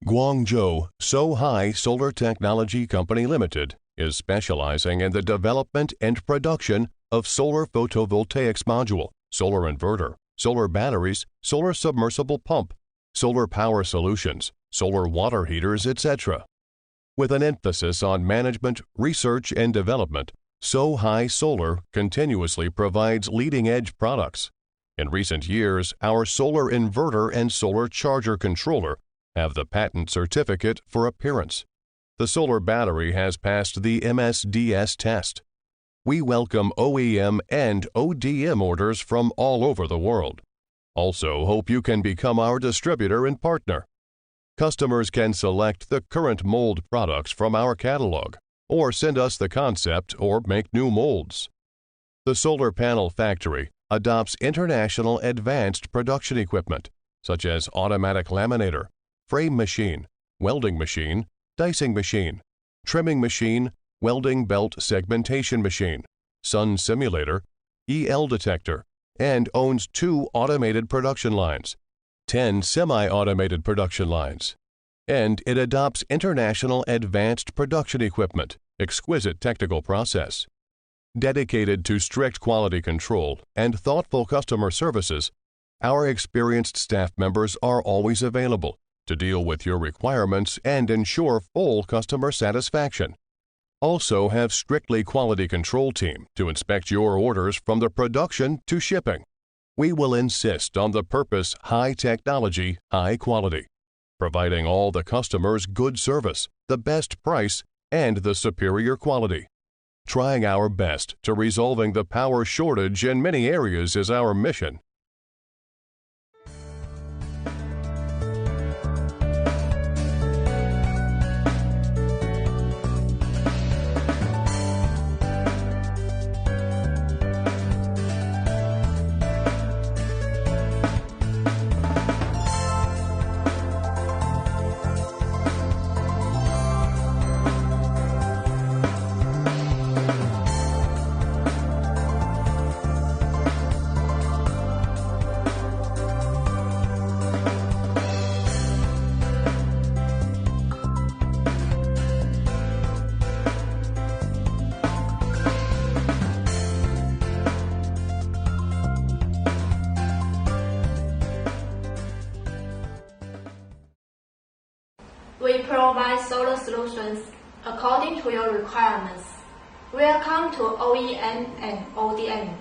Guangzhou Sohigh Solar Technology Company Limited is specializing in the development and production of solar photovoltaics module, solar inverter, solar batteries, solar submersible pump, solar power solutions, solar water heaters, etc. With an emphasis on management, research, and development, Sohigh Solar continuously provides leading-edge products. In recent years, our solar inverter and solar charger controller have the patent certificate for appearance. The solar battery has passed the MSDS test. We welcome OEM and ODM orders from all over the world. Also hope you can become our distributor and partner. Customers can select the current mold products from our catalog, or send us the concept or make new molds. The solar panel factory adopts international advanced production equipment, such as automatic laminator, frame machine, welding machine, dicing machine, trimming machine, welding belt segmentation machine, sun simulator, EL detector, and owns 2 automated production lines, 10 semi-automated production lines. And it adopts international advanced production equipment, exquisite technical process. Dedicated to strict quality control and thoughtful customer services, our experienced staff members are always available to deal with your requirements and ensure full customer satisfaction. Also have strictly quality control team to inspect your orders from the production to shipping. We will insist on the purpose high technology, high quality, providing all the customers good service, the best price, and the superior quality. Trying our best to resolving the power shortage in many areas is our mission. We provide solar solutions according to your requirements. Welcome to OEM and ODM.